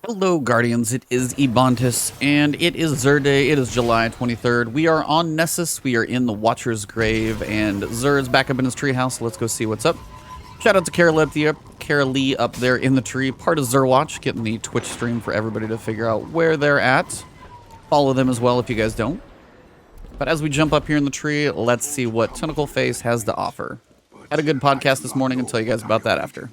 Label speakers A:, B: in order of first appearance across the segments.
A: Hello, Guardians. It is Ebontis, and it is Xur Day. It is July 23rd. We are on Nessus. We are in the Watcher's Grave, and Xur is back up in his treehouse. Let's go see what's up. Shout out to Carolee up there in the tree, part of Xur Watch, getting the Twitch stream for everybody to figure out where they're at. Follow them as well if you guys don't. But as we jump up here in the tree, let's see what Pinnacle Face has to offer. Had a good podcast this morning. I'll tell you guys about that after.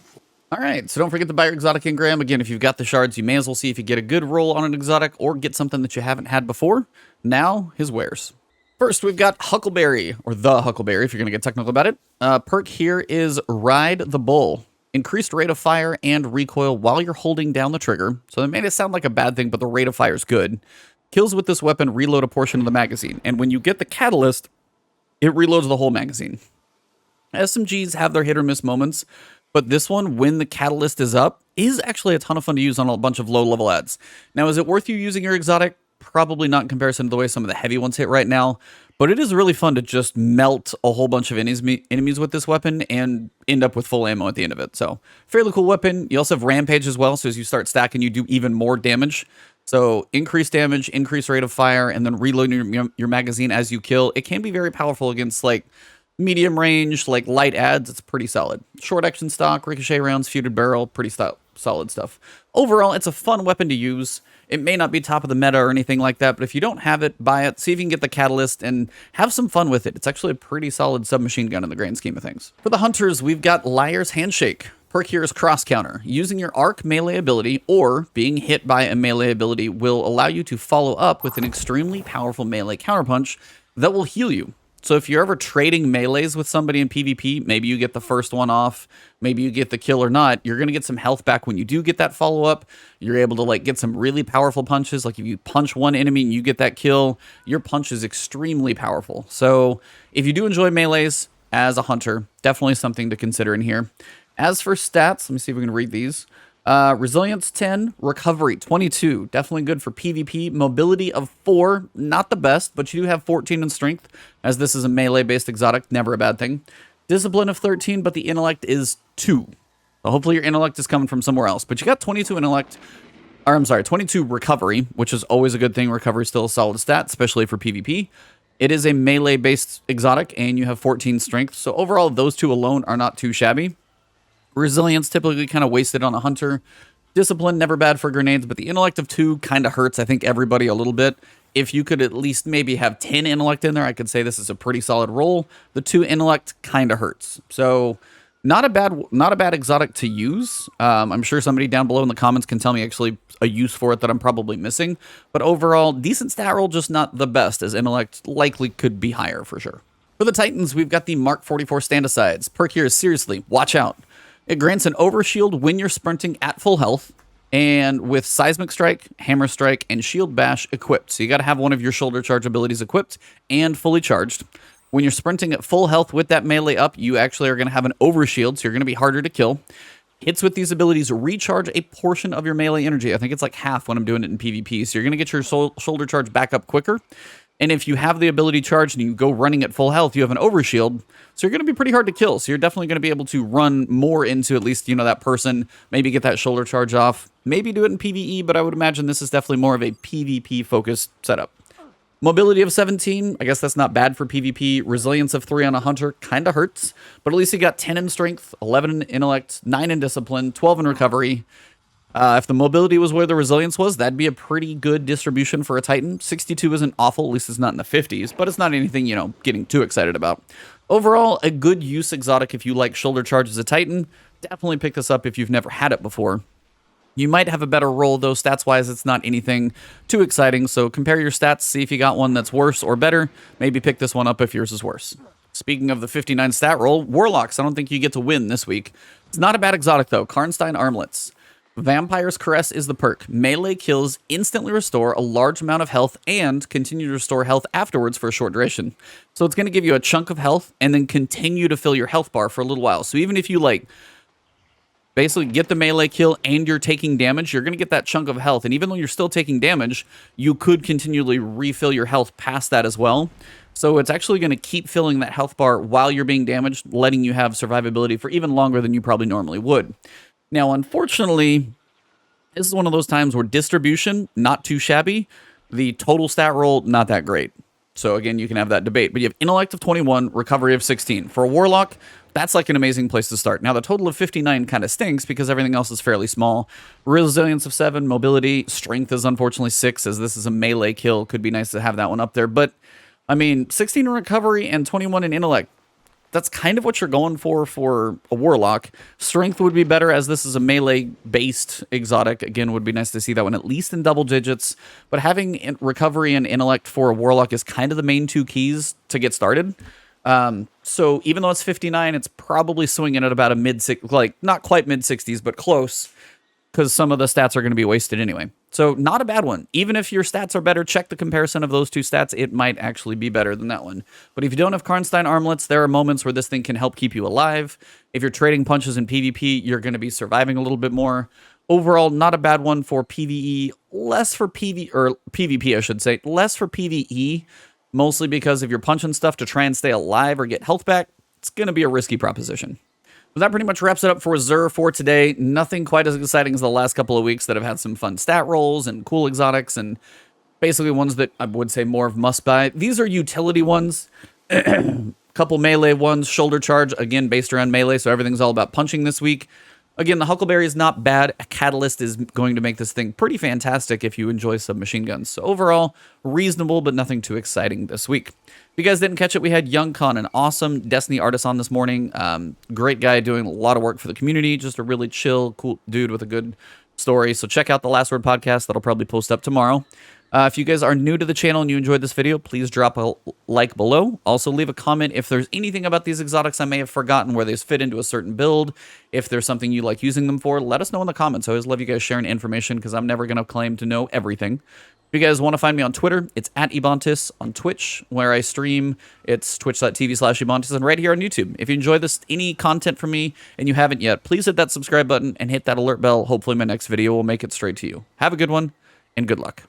A: All right, so don't forget to buy your exotic Engram. Again, if you've got the shards, you may as well see if you get a good roll on an exotic or get something that you haven't had before. Now, his wares. First, we've got Huckleberry, or the Huckleberry, if you're going to get technical about it. Perk here is Ride the Bull. Increased rate of fire and recoil while you're holding down the trigger. So that made it sound like a bad thing, but the rate of fire is good. Kills with this weapon reload a portion of the magazine. And when you get the catalyst, it reloads the whole magazine. SMGs have their hit or miss moments, but this one, when the catalyst is up, is actually a ton of fun to use on a bunch of low-level ads. Now, is it worth you using your exotic? Probably not in comparison to the way some of the heavy ones hit right now, but it is really fun to just melt a whole bunch of enemies with this weapon and end up with full ammo at the end of it. So, fairly cool weapon. You also have Rampage as well, so as you start stacking, you do even more damage. So, increased damage, increased rate of fire, and then reloading your magazine as you kill. It can be very powerful against, like, medium range, like light ads. It's pretty solid. Short action stock, ricochet rounds, feuded barrel, pretty solid stuff. Overall, it's a fun weapon to use. It may not be top of the meta or anything like that, but if you don't have it, buy it, see if you can get the catalyst, and have some fun with it. It's actually a pretty solid submachine gun in the grand scheme of things. For the hunters, we've got Liar's Handshake. Perk here is cross counter. Using your arc melee ability or being hit by a melee ability will allow you to follow up with an extremely powerful melee counterpunch that will heal you. So if you're ever trading melees with somebody in PvP, maybe you get the first one off, maybe you get the kill or not, you're going to get some health back when you do get that follow-up. You're able to like get some really powerful punches. Like if you punch one enemy and you get that kill, your punch is extremely powerful. So if you do enjoy melees as a hunter, definitely something to consider in here. As for stats, let me see if we can read these. Resilience 10, recovery 22, definitely good for PvP. Mobility of 4, not the best, but you do have 14 in strength, as this is a melee-based exotic, never a bad thing. Discipline of 13, but the intellect is 2. So hopefully your intellect is coming from somewhere else. But you got 22 intellect, or I'm sorry, 22 recovery, which is always a good thing. Recovery is still a solid stat, especially for PvP. It is a melee-based exotic, and you have 14 strength. So overall, those two alone are not too shabby. Resilience typically kind of wasted on a hunter. Discipline, never bad for grenades, but the intellect of 2 kind of hurts, I think, everybody a little bit. If you could at least maybe have 10 intellect in there, I could say this is a pretty solid roll. The 2 intellect kind of hurts. So not a bad exotic to use. I'm sure somebody down below in the comments can tell me actually a use for it that I'm probably missing. But overall, decent stat roll, just not the best, as intellect likely could be higher for sure. For the Titans, we've got the Mark 44 stand-asides. Perk here is seriously, watch out. It grants an overshield when you're sprinting at full health, and with Seismic Strike, Hammer Strike, and Shield Bash equipped. So you got to have one of your shoulder charge abilities equipped and fully charged. When you're sprinting at full health with that melee up, you actually are going to have an overshield, so you're going to be harder to kill. Hits with these abilities recharge a portion of your melee energy. I think it's like half when I'm doing it in PvP, so you're going to get your shoulder charge back up quicker. And if you have the ability charged and you go running at full health, you have an overshield, so you're going to be pretty hard to kill. So you're definitely going to be able to run more into at least, you know, that person, maybe get that shoulder charge off, maybe do it in PvE, but I would imagine this is definitely more of a PvP-focused setup. Mobility of 17, I guess that's not bad for PvP. Resilience of 3 on a hunter kind of hurts, but at least you got 10 in strength, 11 in intellect, 9 in discipline, 12 in recovery. If the mobility was where the resilience was, that'd be a pretty good distribution for a Titan. 62 isn't awful, at least it's not in the 50s, but it's not anything, you know, getting too excited about. Overall, a good use exotic if you like shoulder charge as a Titan. Definitely pick this up if you've never had it before. You might have a better roll, though. Stats-wise, it's not anything too exciting, so compare your stats, see if you got one that's worse or better. Maybe pick this one up if yours is worse. Speaking of the 59 stat roll, Warlocks, I don't think you get to win this week. It's not a bad exotic, though. Karstein Armlets. Vampire's Caress is the perk. Melee kills instantly restore a large amount of health and continue to restore health afterwards for a short duration. So it's going to give you a chunk of health and then continue to fill your health bar for a little while. So even if you like basically get the melee kill and you're taking damage, you're going to get that chunk of health. And even though you're still taking damage, you could continually refill your health past that as well. So it's actually going to keep filling that health bar while you're being damaged, letting you have survivability for even longer than you probably normally would. Now, unfortunately, This is one of those times where distribution, not too shabby. The total stat roll, not that great. So again, you can have that debate. But you have Intellect of 21, Recovery of 16. For a Warlock, that's like an amazing place to start. Now, the total of 59 kind of stinks because everything else is fairly small. Resilience of 7, Mobility, Strength is unfortunately 6, as this is a melee kill. Could be nice to have that one up there. But, I mean, 16 in Recovery and 21 in Intellect. That's kind of what you're going for a Warlock. Strength would be better, as this is a melee-based exotic. Again, would be nice to see that one at least in double digits. But having Recovery and Intellect for a Warlock is kind of the main 2 keys to get started. So even though it's 59, it's probably swinging at about a like not quite mid-60s, but close, because some of the stats are going to be wasted anyway. So not a bad one. Even if your stats are better, check the comparison of those 2 stats. It might actually be better than that one. But if you don't have Karstein Armlets, there are moments where this thing can help keep you alive. If you're trading punches in PvP, you're going to be surviving a little bit more. Overall, not a bad one for PvE, less for PvP, I should say, less for PvE, mostly because if you're punching stuff to try and stay alive or get health back, it's going to be a risky proposition. But that pretty much wraps it up for Xur for today. Nothing quite as exciting as the last couple of weeks that have had some fun stat rolls and cool exotics and basically ones that I would say more of must-buy. These are utility ones. Couple melee ones, shoulder charge, again, based around melee, so everything's all about punching this week. Again, the Huckleberry is not bad. A Catalyst is going to make this thing pretty fantastic if you enjoy submachine guns. So overall, reasonable, but nothing too exciting this week. If you guys didn't catch it, we had Young Con, an awesome Destiny artist on this morning. Great guy doing a lot of work for the community. Just a really chill, cool dude with a good story. So check out the Last Word podcast. That'll probably post up tomorrow. If you guys are new to the channel and you enjoyed this video, please drop a like below. Also, leave a comment if there's anything about these exotics I may have forgotten where they fit into a certain build. If there's something you like using them for, let us know in the comments. I always love you guys sharing information because I'm never going to claim to know everything. If you guys want to find me on Twitter, it's @Ebontis. On Twitch, where I stream, it's twitch.tv/Ebontis, and right here on YouTube. If you enjoy any content from me and you haven't yet, please hit that subscribe button and hit that alert bell. Hopefully my next video will make it straight to you. Have a good one, and good luck.